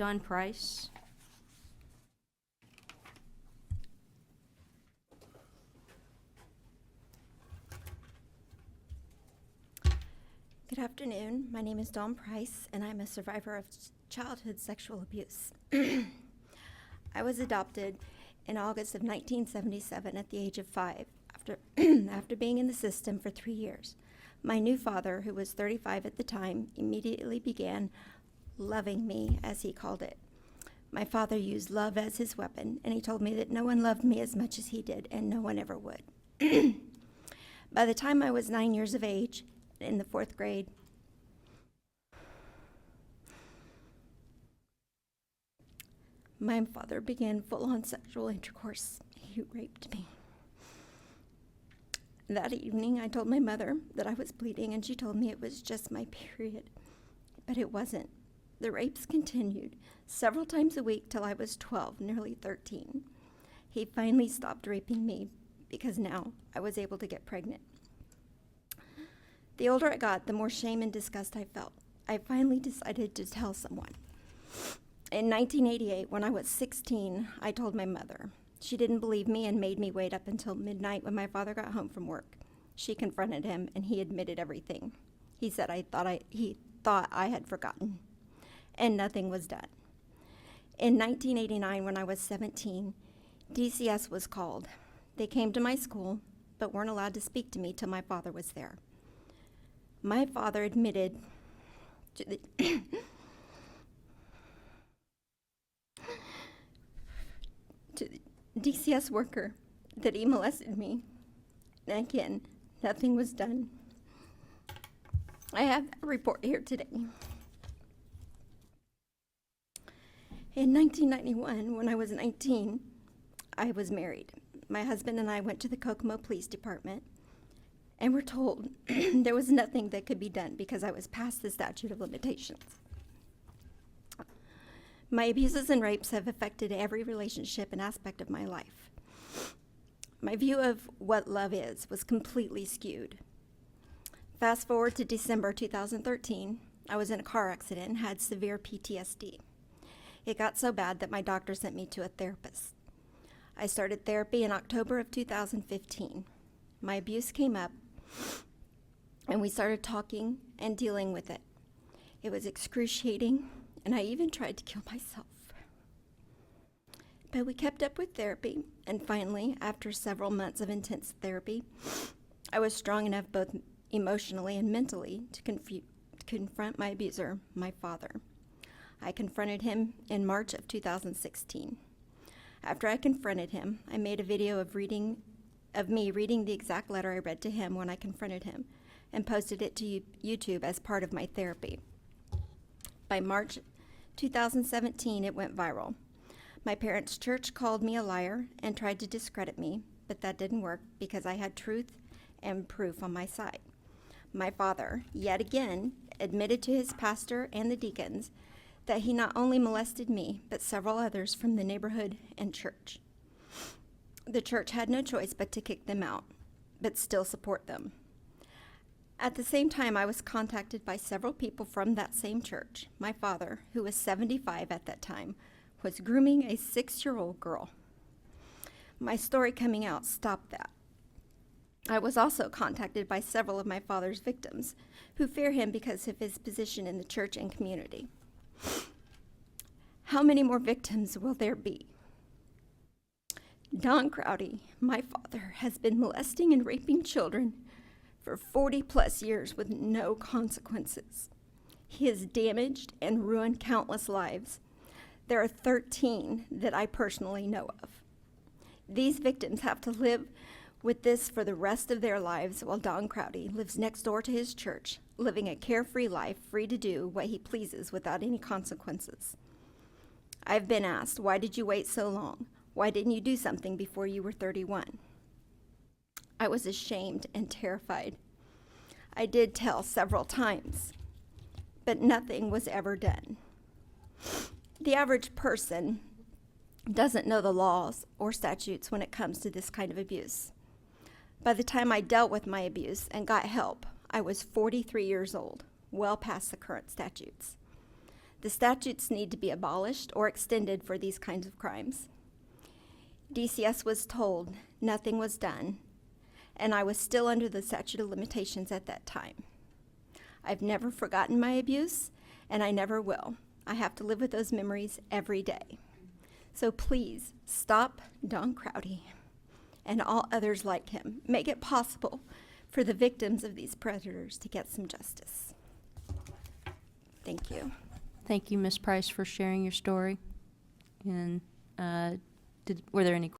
Don Price. Good afternoon. My name is Dawn Price, and I'm a survivor of childhood sexual abuse. I was adopted in August of 1977 at the age of 5, after being in the system for 3 years. My new father, who was 35 at the time, immediately began loving me, as he called it. My father used love as his weapon, and he told me that no one loved me as much as he did, and no one ever would. By the time I was 9 years of age, in the 4th grade, my father began full-on sexual intercourse. He raped me. That evening, I told my mother that I was bleeding, and she told me it was just my period. But it wasn't. The rapes continued several times a week till I was 12, nearly 13. He finally stopped raping me because now I was able to get pregnant. The older I got, the more shame and disgust I felt. I finally decided to tell someone. In 1988, when I was 16, I told my mother. She didn't believe me and made me wait up until midnight when my father got home from work. She confronted him, and he admitted everything. He said he thought I had forgotten, and nothing was done. In 1989, when I was 17, DCS was called. They came to my school, but weren't allowed to speak to me till my father was there. My father admitted to the DCS worker that he molested me. And again, nothing was done. I have a report here today. In 1991, when I was 19, I was married. My husband and I went to the Kokomo Police Department and were told there was nothing that could be done because I was past the statute of limitations. My abuses and rapes have affected every relationship and aspect of my life. My view of what love is was completely skewed. Fast forward to December 2013, I was in a car accident and had severe PTSD. It got so bad that my doctor sent me to a therapist. I started therapy in October of 2015. My abuse came up, and we started talking and dealing with it. It was excruciating, and I even tried to kill myself. But we kept up with therapy, and finally, after several months of intense therapy, I was strong enough both emotionally and mentally to confront my abuser, my father. I confronted him in March of 2016. After I confronted him, I made a video of me reading the exact letter I read to him when I confronted him and posted it to YouTube as part of my therapy. By March 2017, it went viral. My parents' church called me a liar and tried to discredit me, but that didn't work because I had truth and proof on my side. My father, yet again, admitted to his pastor and the deacons that he not only molested me, but several others from the neighborhood and church. The church had no choice but to kick them out, but still support them. At the same time, I was contacted by several people from that same church. My father, who was 75 at that time, was grooming a 6-year-old girl. My story coming out stopped that. I was also contacted by several of my father's victims who fear him because of his position in the church and community. How many more victims will there be? Don Crowdy, my father, has been molesting and raping children for 40 plus years with no consequences. He has damaged and ruined countless lives. There are 13 that I personally know of. These victims have to live with this for the rest of their lives while Don Crowdy lives next door to his church, living a carefree life, free to do what he pleases without any consequences. I've been asked, why did you wait so long? Why didn't you do something before you were 31? I was ashamed and terrified. I did tell several times, but nothing was ever done. The average person doesn't know the laws or statutes when it comes to this kind of abuse. By the time I dealt with my abuse and got help, I was 43 years old, well past the current statutes. The statutes need to be abolished or extended for these kinds of crimes. DCS was told nothing was done, and I was still under the statute of limitations at that time. I've never forgotten my abuse, and I never will. I have to live with those memories every day. So please stop Don Crowdy and all others like him. Make it possible for the victims of these predators to get some justice. Thank you. Thank you, Ms. Price, for sharing your story. And were there any